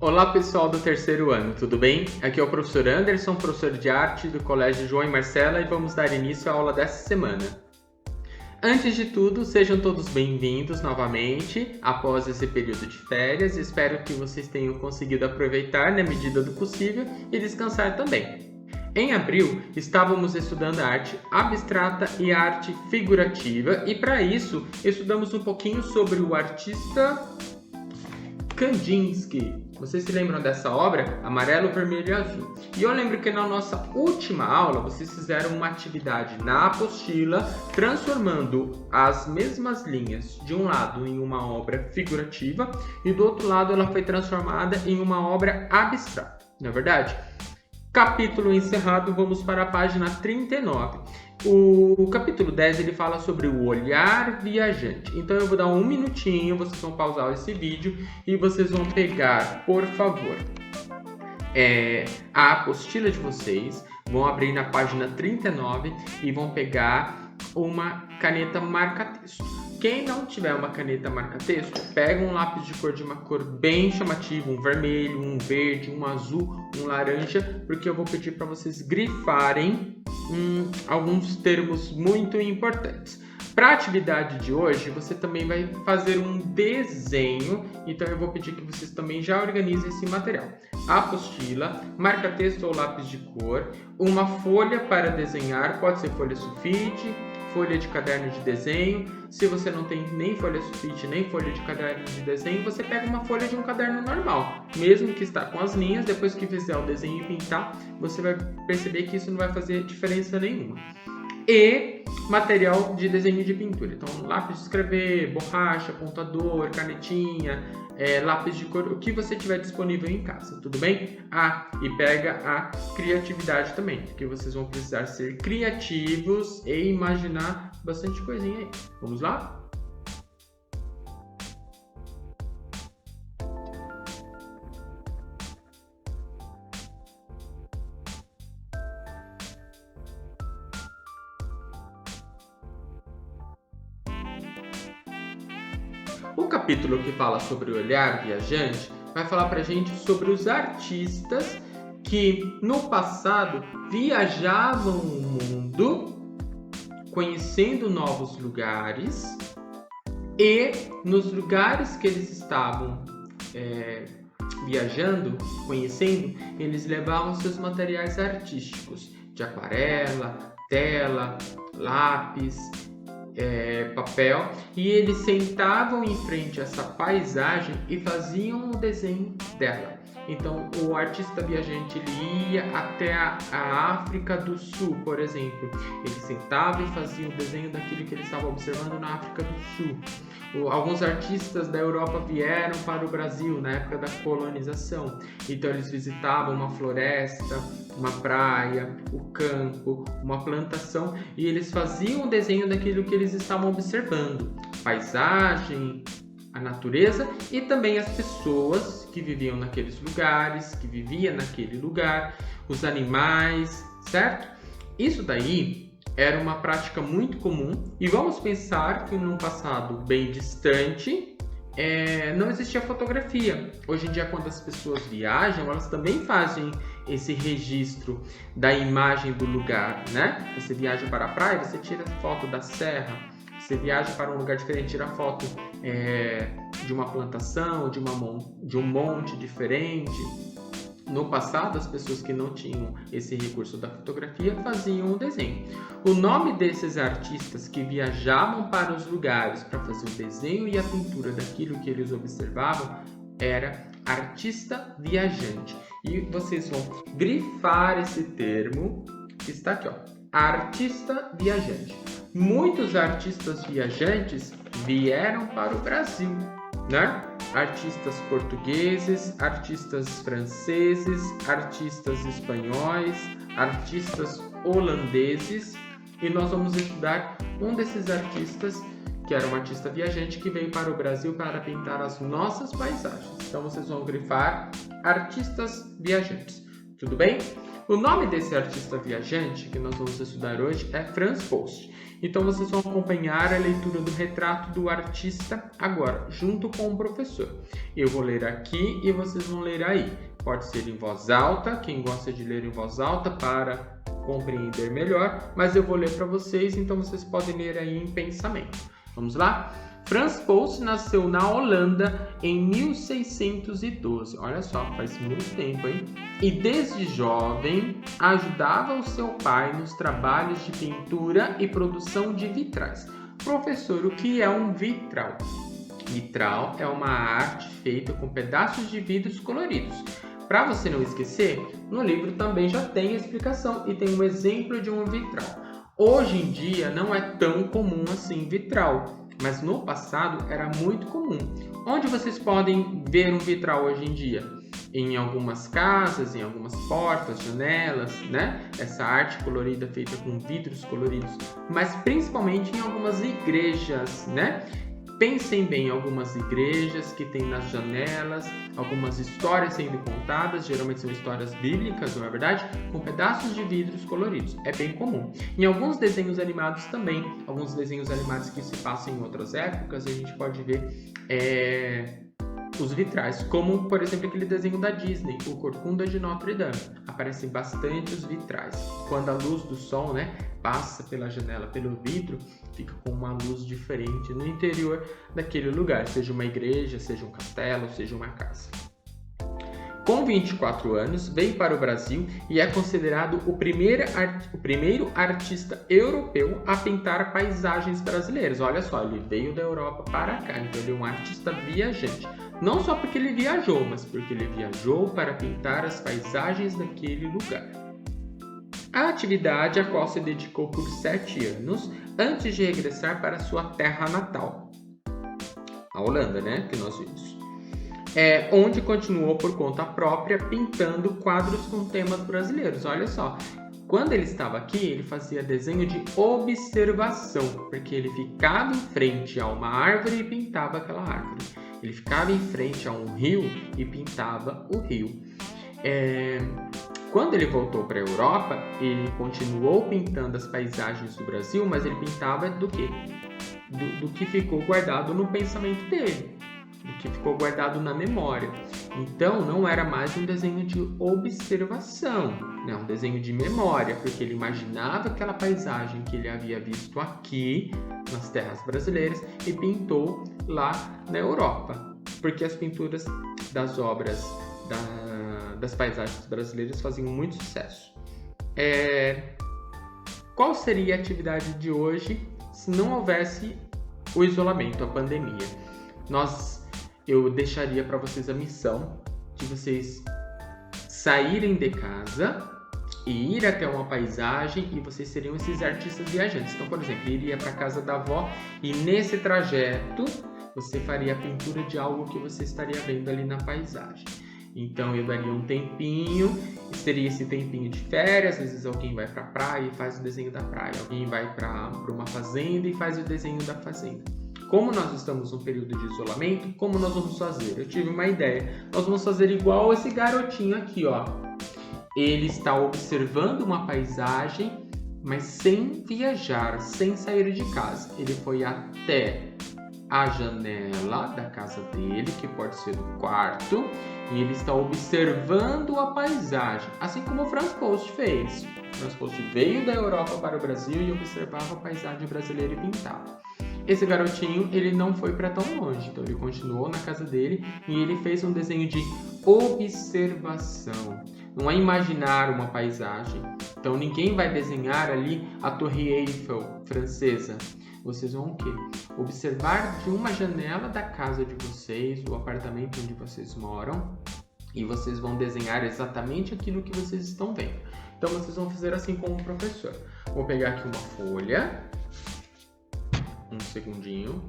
Olá pessoal do terceiro ano, tudo bem? Aqui é o professor Anderson, professor de arte do Colégio João e Marcela, e vamos dar início à aula dessa semana. Antes de tudo, sejam todos bem-vindos novamente após esse período de férias. Espero que vocês tenham conseguido aproveitar na medida do possível e descansar também. Em abril, estávamos estudando a arte abstrata e a arte figurativa, e para isso estudamos um pouquinho sobre o artista Kandinsky. Vocês se lembram dessa obra? Amarelo, vermelho e azul. E eu lembro que na nossa última aula vocês fizeram uma atividade na apostila, transformando as mesmas linhas de um lado em uma obra figurativa e do outro lado ela foi transformada em uma obra abstrata. Não é verdade? Capítulo encerrado, vamos para a página 39. O capítulo 10 ele fala sobre o olhar viajante. Então eu vou dar um minutinho, vocês vão pausar esse vídeo e vocês vão pegar, por favor, a apostila de vocês, vão abrir na página 39 e vão pegar uma caneta marca-texto. Quem não tiver uma caneta marca-texto, pega um lápis de cor de uma cor bem chamativa, um vermelho, um verde, um azul, um laranja, porque eu vou pedir para vocês grifarem alguns termos muito importantes. Para a atividade de hoje, você também vai fazer um desenho, então eu vou pedir que vocês também já organizem esse material. Apostila, marca-texto ou lápis de cor, uma folha para desenhar, pode ser folha sulfite, folha de caderno de desenho. Se você não tem nem folha sulfite, nem folha de caderno de desenho, você pega uma folha de um caderno normal, mesmo que está com as linhas. Depois que fizer o desenho e pintar, você vai perceber que isso não vai fazer diferença nenhuma. E material de desenho de pintura, então lápis de escrever, borracha, apontador, canetinha, lápis de cor, o que você tiver disponível em casa, tudo bem? E pega a criatividade também, porque vocês vão precisar ser criativos e imaginar bastante coisinha aí. Vamos lá? O capítulo que fala sobre o olhar viajante vai falar pra gente sobre os artistas que no passado viajavam o mundo, conhecendo novos lugares, e nos lugares que eles estavam viajando, conhecendo, eles levavam seus materiais artísticos de aquarela, tela, lápis, papel, e eles sentavam em frente a essa paisagem e faziam o desenho dela. Então o artista viajante ele ia até a África do Sul, por exemplo. Ele sentava e fazia o desenho daquilo que ele estava observando na África do Sul. Alguns artistas da Europa vieram para o Brasil na época da colonização. Então eles visitavam uma floresta, uma praia, o campo, uma plantação, e eles faziam o desenho daquilo que eles estavam observando. Paisagem, a natureza e também as pessoas que viviam naqueles lugares, que viviam naquele lugar, os animais, certo? Isso daí era uma prática muito comum, e vamos pensar que num passado bem distante não existia fotografia. Hoje em dia, quando as pessoas viajam, elas também fazem esse registro da imagem do lugar, né? Você viaja para a praia, você tira foto da serra. Você viaja para um lugar diferente, tira foto de uma plantação, de um monte diferente. No passado, as pessoas que não tinham esse recurso da fotografia faziam o desenho. O nome desses artistas que viajavam para os lugares para fazer o desenho e a pintura daquilo que eles observavam era artista viajante. E vocês vão grifar esse termo que está aqui, ó, artista viajante. Muitos artistas viajantes vieram para o Brasil, né? Artistas portugueses, artistas franceses, artistas espanhóis, artistas holandeses, e nós vamos estudar um desses artistas que era um artista viajante que veio para o Brasil para pintar as nossas paisagens. Então vocês vão grifar artistas viajantes, tudo bem? O nome desse artista viajante que nós vamos estudar hoje é Franz Post. Então vocês vão acompanhar a leitura do retrato do artista agora, junto com o professor. Eu vou ler aqui e vocês vão ler aí. Pode ser em voz alta, quem gosta de ler em voz alta para compreender melhor, mas eu vou ler para vocês, então vocês podem ler aí em pensamento. Vamos lá? Franz Post nasceu na Holanda em 1612, olha só, faz muito tempo, hein? E desde jovem ajudava o seu pai nos trabalhos de pintura e produção de vitrais. Professor, o que é um vitral? Vitral é uma arte feita com pedaços de vidros coloridos. Para você não esquecer, no livro também já tem a explicação e tem um exemplo de um vitral. Hoje em dia não é tão comum assim vitral, mas no passado era muito comum. Onde vocês podem ver um vitral hoje em dia? Em algumas casas, em algumas portas, janelas, né? Essa arte colorida feita com vidros coloridos, mas principalmente em algumas igrejas, né? Pensem bem em algumas igrejas que tem nas janelas algumas histórias sendo contadas, geralmente são histórias bíblicas, não é verdade? Com pedaços de vidros coloridos, é bem comum. Em alguns desenhos animados também, alguns desenhos animados que se passam em outras épocas, a gente pode ver os vitrais, como por exemplo aquele desenho da Disney, o Corcunda de Notre Dame. Aparecem bastante os vitrais. Quando a luz do sol, né, passa pela janela, pelo vidro, fica com uma luz diferente no interior daquele lugar, seja uma igreja, seja um castelo, seja uma casa. Com 24 anos, veio para o Brasil e é considerado o primeiro artista europeu a pintar paisagens brasileiras. Olha só, ele veio da Europa para cá, então ele é um artista viajante. Não só porque ele viajou, mas porque ele viajou para pintar as paisagens daquele lugar. A atividade a qual se dedicou por 7 anos antes de regressar para sua terra natal, a Holanda, né, que nós vimos. Onde continuou por conta própria pintando quadros com temas brasileiros. Olha só, quando ele estava aqui, ele fazia desenho de observação, porque ele ficava em frente a uma árvore e pintava aquela árvore. Ele ficava em frente a um rio e pintava o rio. Quando ele voltou para a Europa, ele continuou pintando as paisagens do Brasil, mas ele pintava do quê? Do que ficou guardado no pensamento dele, do que ficou guardado na memória. Então, não era mais um desenho de observação, né? Um desenho de memória, porque ele imaginava aquela paisagem que ele havia visto aqui, nas terras brasileiras, e pintou lá na Europa, porque as pinturas das obras das paisagens brasileiras faziam muito sucesso. Qual seria a atividade de hoje se não houvesse o isolamento, a pandemia? Eu deixaria para vocês a missão de vocês saírem de casa e ir até uma paisagem, e vocês seriam esses artistas viajantes. Então, por exemplo, iria para a casa da avó e nesse trajeto você faria a pintura de algo que você estaria vendo ali na paisagem. Então eu daria um tempinho, seria esse tempinho de férias, às vezes alguém vai para a praia e faz o desenho da praia, alguém vai para uma fazenda e faz o desenho da fazenda. Como nós estamos num período de isolamento, como nós vamos fazer? Eu tive uma ideia, nós vamos fazer igual esse garotinho aqui, ó. Ele está observando uma paisagem, mas sem viajar, sem sair de casa. Ele foi até a janela da casa dele, que pode ser do quarto, e ele está observando a paisagem, assim como o Franz Post fez. O Franz Post veio da Europa para o Brasil e observava a paisagem brasileira e pintava. Esse garotinho, ele não foi para tão longe, então ele continuou na casa dele e ele fez um desenho de observação. Não é imaginar uma paisagem. Então ninguém vai desenhar ali a Torre Eiffel francesa. Vocês vão o quê? Observar de uma janela da casa de vocês, do apartamento onde vocês moram, e vocês vão desenhar exatamente aquilo que vocês estão vendo. Então vocês vão fazer assim como o professor. Vou pegar aqui uma folha, um segundinho,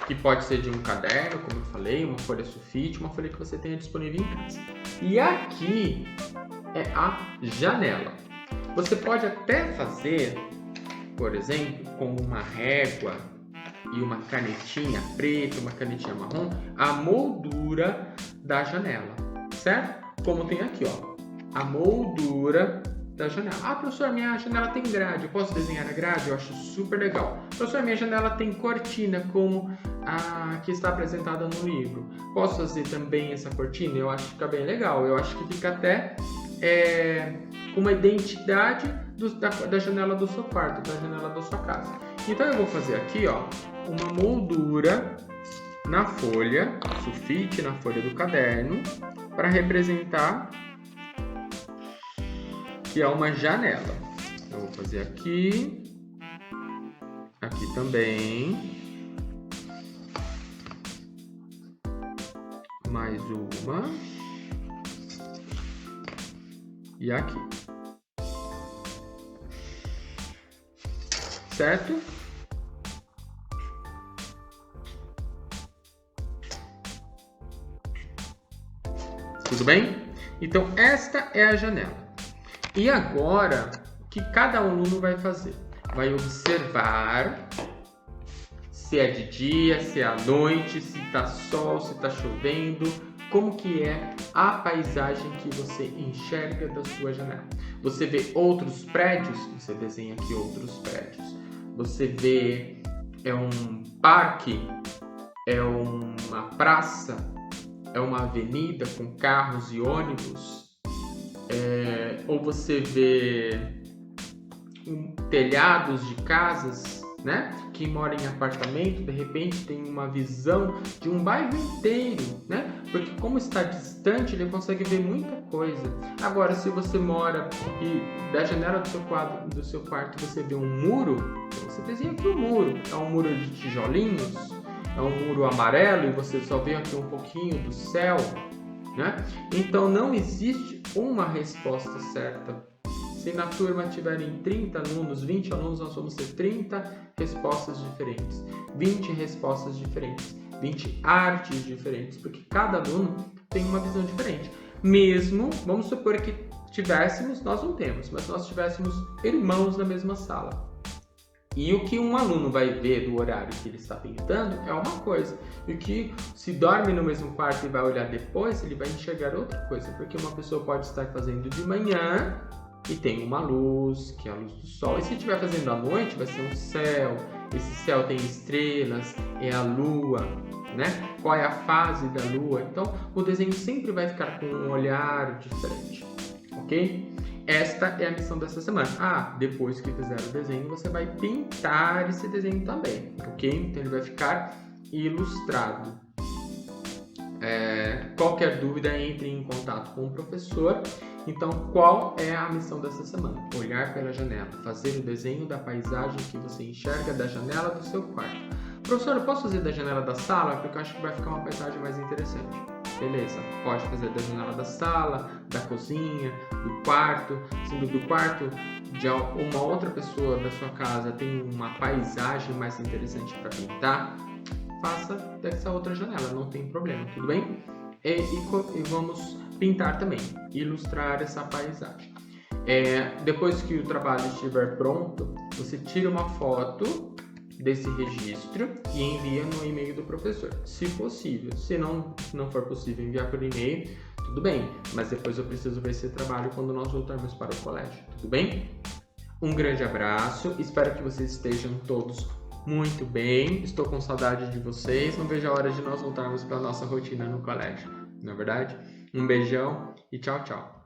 que pode ser de um caderno, como eu falei, uma folha sulfite, uma folha que você tenha disponível em casa. E aqui é a janela. Você pode até fazer, por exemplo, com uma régua e uma canetinha preta, uma canetinha marrom, a moldura da janela, certo? Como tem aqui, ó. a moldura da janela. Ah, professor, minha janela tem grade, eu posso desenhar a grade? Eu acho super legal. Professor, minha janela tem cortina, como a que está apresentada no livro. Posso fazer também essa cortina? Eu acho que fica bem legal. Eu acho que fica até com uma identidade da janela do seu quarto, da janela da sua casa. Então eu vou fazer aqui, ó, uma moldura na folha, sulfite na folha do caderno, para representar que é uma janela. Eu vou fazer aqui também, mais uma e aqui, certo? Tudo bem? Então esta é a janela. E agora, o que cada aluno vai fazer? Vai observar se é de dia, se é à noite, se está sol, se está chovendo, como que é a paisagem que você enxerga da sua janela. Você vê outros prédios? Você desenha aqui outros prédios. Você vê um parque, é uma praça, é uma avenida com carros e ônibus, ou você vê telhados de casas, né? Quem mora em apartamento, de repente tem uma visão de um bairro inteiro, né? Porque como está distante, ele consegue ver muita coisa. Agora, se você mora e da janela do seu quarto você vê um muro, você desenha aqui um muro. É um muro de tijolinhos, é um muro amarelo e você só vê aqui um pouquinho do céu, né? Então não existe uma resposta certa. Se na turma tiverem 30 alunos, 20 alunos, nós vamos ter 30 respostas diferentes, 20 respostas diferentes, 20 artes diferentes, porque cada aluno tem uma visão diferente. Mesmo, vamos supor que tivéssemos, nós não temos, mas nós tivéssemos irmãos na mesma sala. E o que um aluno vai ver do horário que ele está pintando é uma coisa. E o que se dorme no mesmo quarto e vai olhar depois, ele vai enxergar outra coisa. Porque uma pessoa pode estar fazendo de manhã e tem uma luz, que é a luz do sol. E se estiver fazendo à noite, vai ser um céu. Esse céu tem estrelas, é a lua, né? Qual é a fase da lua? Então, o desenho sempre vai ficar com um olhar diferente, ok? Esta é a missão dessa semana. Ah, depois que fizer o desenho, você vai pintar esse desenho também, ok? Então, ele vai ficar ilustrado. Qualquer dúvida, entre em contato com o professor. Então, qual é a missão dessa semana? Olhar pela janela, fazer o desenho da paisagem que você enxerga da janela do seu quarto. Professor, eu posso fazer da janela da sala? Porque eu acho que vai ficar uma paisagem mais interessante. Beleza, pode fazer da janela da sala, da cozinha, do quarto. Se do quarto de uma outra pessoa da sua casa tem uma paisagem mais interessante para pintar, faça dessa outra janela, não tem problema, tudo bem? E vamos pintar também, ilustrar essa paisagem. Depois que o trabalho estiver pronto, você tira uma foto desse registro e envia no e-mail do professor, se possível. Se não for possível enviar por e-mail, tudo bem, mas depois eu preciso ver esse trabalho quando nós voltarmos para o colégio, tudo bem? Um grande abraço, espero que vocês estejam todos muito bem, estou com saudade de vocês, não vejo a hora de nós voltarmos para a nossa rotina no colégio, não é verdade? Um beijão e tchau, tchau!